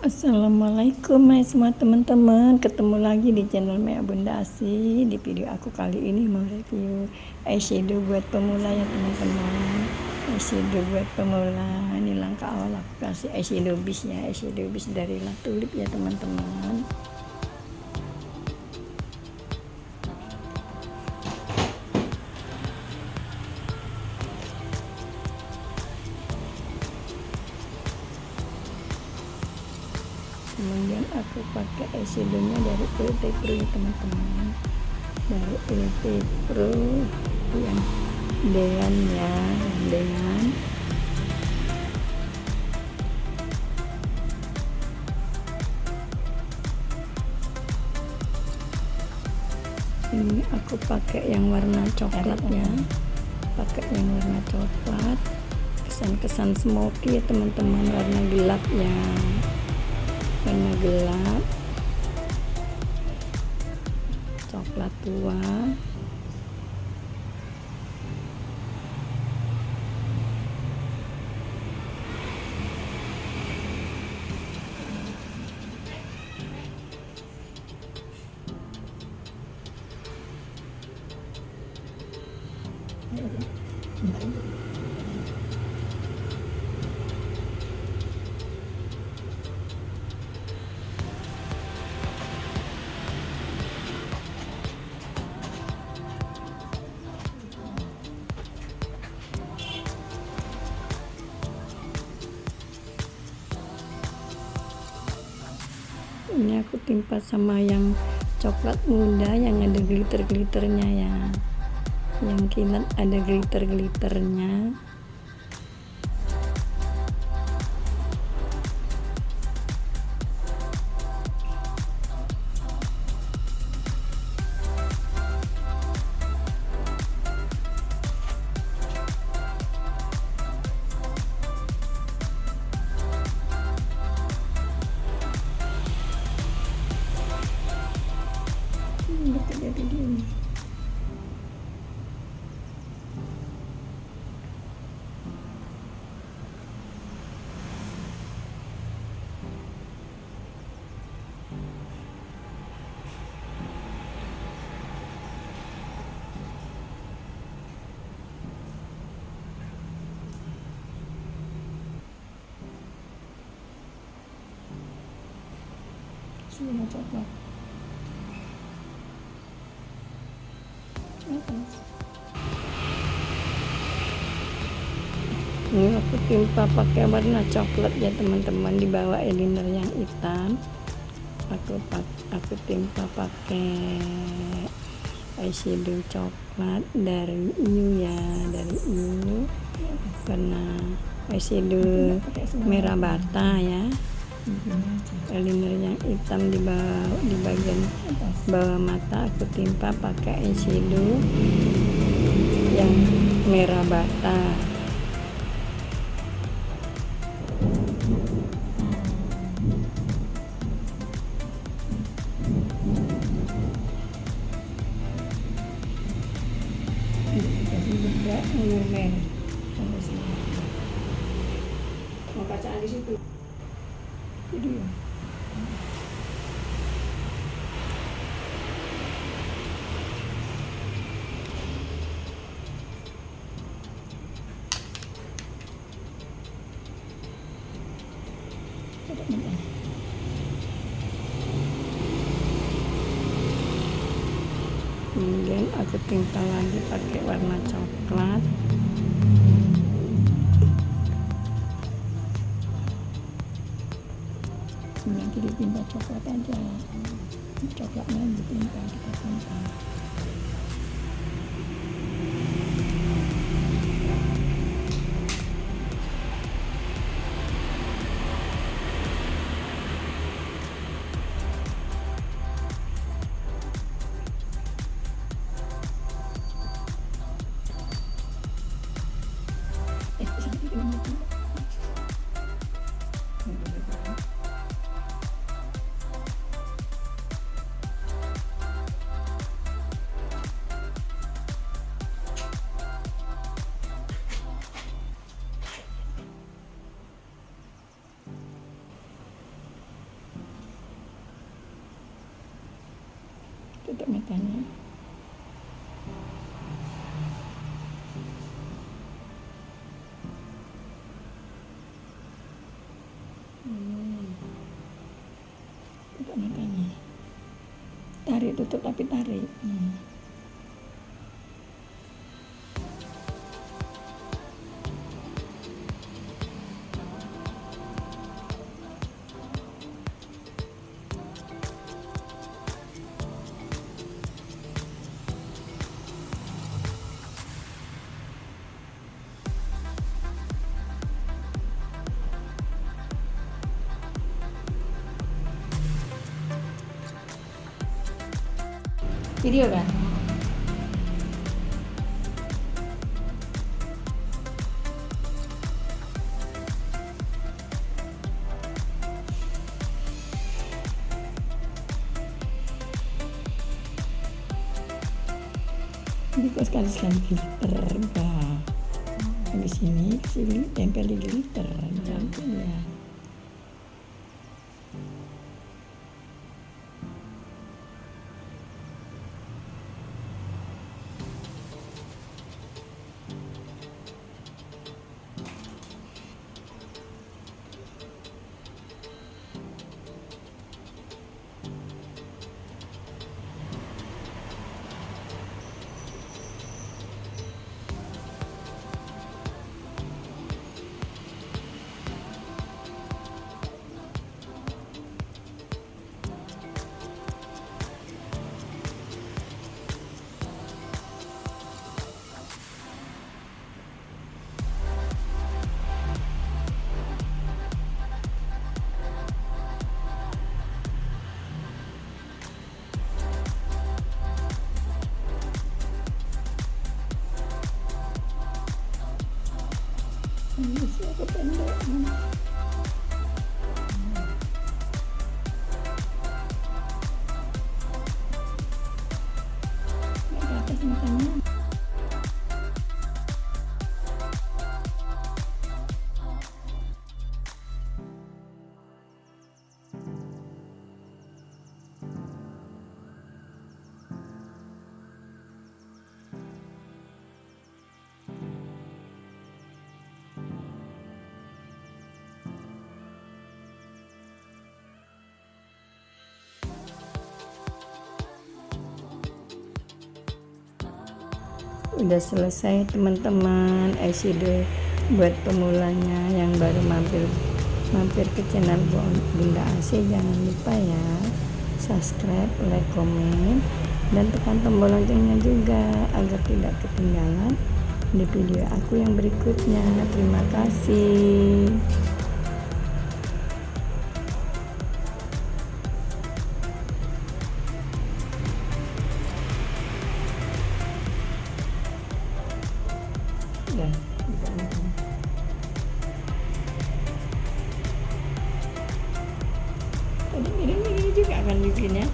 Assalamualaikum hai semua teman-teman, ketemu lagi di channel Mea Bunda Asi. Di video aku kali ini mau review eyeshadow buat pemula ya teman-teman. Eyeshadow buat pemula, ini langkah awal aku kasih eyeshadow base ya, eyeshadow base dari La Tulip ya teman-teman. Kemudian aku pakai eyeshadownya dari Ulti Pro ya teman-teman, dari Ulti Pro yang Dean ya, Dean. Ini aku pakai yang warna coklat ya, pakai yang warna coklat, kesan-kesan smoky ya teman-teman, warna gelap ya, warna gelap coklat tua. Ini aku timpa sama yang coklat muda yang ada glitter-glitternya ya, yang kilat ada glitter-glitternya. Sudah coklat. Ini aku timpa pakai warna coklat ya teman-teman, di bawah eyeliner yang hitam. Aku timpa pakai eyeshadow coklat dari New ya, dari New, karena eyeshadow merah bata ya. Eyeliner yang hitam di bagian bawah mata aku timpa pakai eyeshadow yang merah bata. Mau bacaan di situ. Jadi ya. Kemudian aku timpa lagi pakai warna coklat. Nanti ditimpa coklat aja, coklatnya ditimpa, kita timpa. tutup matanya. Tutup matanya. Tarik, tutup tapi tarik. Video kan? Jadi kok sekali-sekali glitter enggak? Habis ini kesini tempel di glitter cantik ya. Ini siapa pendek? Ke atas matanya. Udah selesai teman-teman eyeshadow buat pemulanya yang baru mampir ke channel Bunda Asih. Jangan lupa ya subscribe, like, komen, dan tekan tombol loncengnya juga agar tidak ketinggalan di video aku yang berikutnya. Terima kasih. Dan tadi miring juga akan bikinnya.